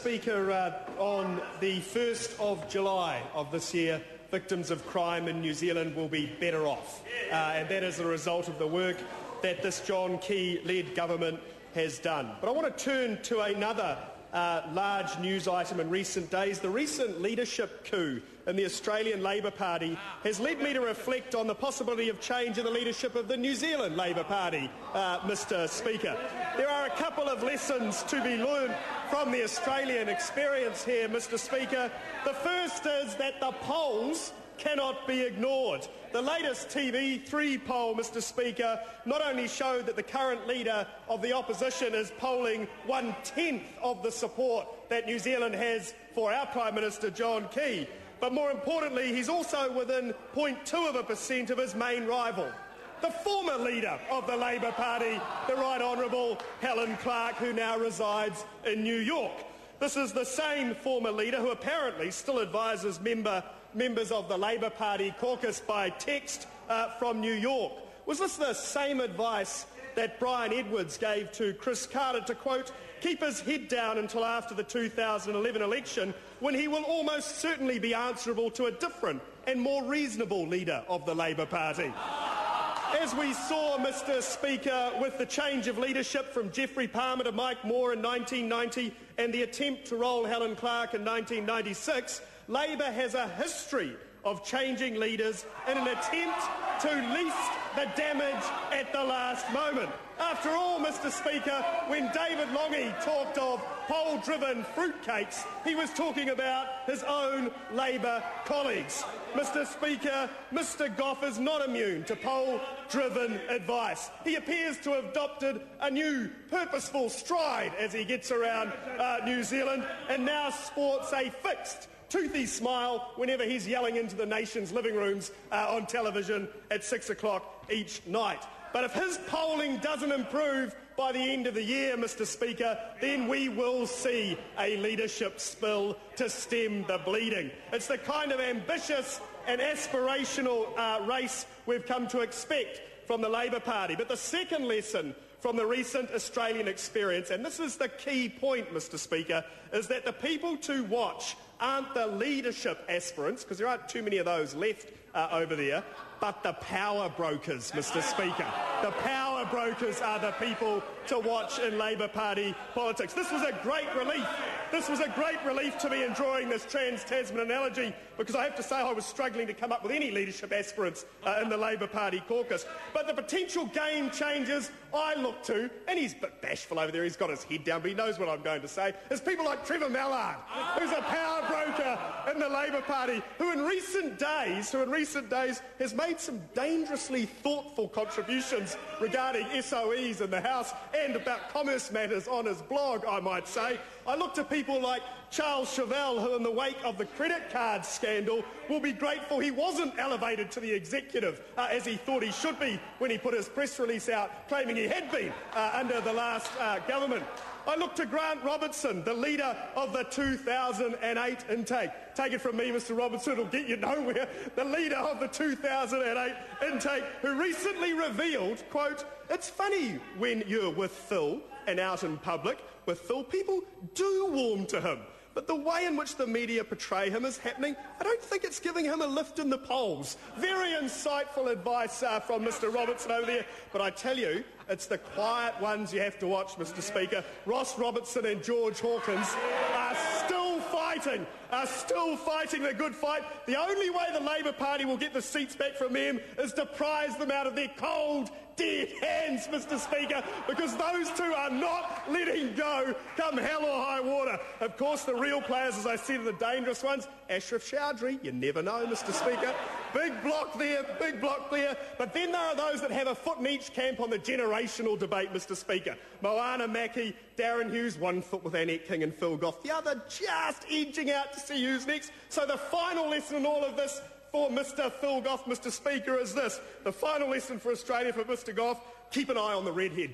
Speaker, on the 1st of July of this year, victims of crime in New Zealand will be better off. And that is a result of the work that this John Key-led government has done. But I want to turn to another large news item in recent days. The recent leadership coup in the Australian Labor Party has led me to reflect on the possibility of change in the leadership of the New Zealand Labor Party, Mr. Speaker. There are a couple of lessons to be learned from the Australian experience here, Mr. Speaker. The first is that the polls cannot be ignored. The latest TV3 poll, Mr. Speaker, not only showed that the current leader of the opposition is polling 1/10 of the support that New Zealand has for our Prime Minister, John Key, but more importantly, he's also within 0.2% of his main rival, the former leader of the Labor Party, the Right Honourable Helen Clark, who now resides in New York. This is the same former leader who apparently still advises members of the Labor Party caucus by text from New York. Was this the same advice that Brian Edwards gave to Chris Carter to, quote, keep his head down until after the 2011 election, when he will almost certainly be answerable to a different and more reasonable leader of the Labor Party? As we saw, Mr. Speaker, with the change of leadership from Geoffrey Palmer to Mike Moore in 1990 and the attempt to roll Helen Clark in 1996, Labor has a history of changing leaders in an attempt to least the damage at the last moment. After all, Mr. Speaker, when David Lange talked of poll-driven fruitcakes, he was talking about his own Labor colleagues. Mr. Speaker, Mr. Goff is not immune to poll-driven advice. He appears to have adopted a new purposeful stride as he gets around New Zealand and now sports a fixed toothy smile whenever he's yelling into the nation's living rooms on television at 6 o'clock each night. But if his polling doesn't improve by the end of the year, Mr. Speaker, then we will see a leadership spill to stem the bleeding. It's the kind of ambitious and aspirational race we've come to expect from the Labor Party. But the second lesson from the recent Australian experience, and this is the key point, Mr. Speaker, is that the people to watch aren't the leadership aspirants, because there aren't too many of those left over there, but the power brokers, Mr. Speaker. The power brokers are the people to watch in Labor Party politics. This was a great relief. This was a great relief to me in drawing this trans-Tasman analogy, because I have to say I was struggling to come up with any leadership aspirants in the Labor Party caucus. But the potential game changers I look to, and he's a bit bashful over there, he's got his head down, but he knows what I'm going to say, is people like Trevor Mallard, who's a power broker in the Labor Party, who in recent days has made some dangerously thoughtful contributions regarding SOEs in the House and about commerce matters on his blog, I might say. I look to people like Charles Chauvel, who in the wake of the credit card scandal will be grateful he wasn't elevated to the executive as he thought he should be when he put his press release out claiming he had been under the last government. I look to Grant Robertson, the leader of the 2008 intake. Take it from me, Mr. Robertson, it'll get you nowhere. The leader of the 2008 intake, who recently revealed, quote, it's funny when you're with Phil and out in public with Phil, people do warm to him. But the way in which the media portray him as happening, I don't think it's giving him a lift in the polls. Very insightful advice from Mr. Robertson over there. But I tell you, it's the quiet ones you have to watch, Mr. Speaker. Ross Robertson and George Hawkins are still fighting the good fight. The only way the Labor Party will get the seats back from them is to prize them out of their cold, dead hands, Mr. Speaker, because those two are not letting go come hell or high water. Of course, the real players, as I said, are the dangerous ones. Ashraf Chowdhury, you never know, Mr. Speaker. Big block there. But then there are those that have a foot in each camp on the generational debate, Mr. Speaker. Moana Mackie, Darren Hughes, one foot with Annette King and Phil Goff, the other just edging out to see who's next. So the final lesson in all of this for Mr. Phil Goff, Mr. Speaker, is this. The final lesson for Australia for Mr. Goff, keep an eye on the redhead.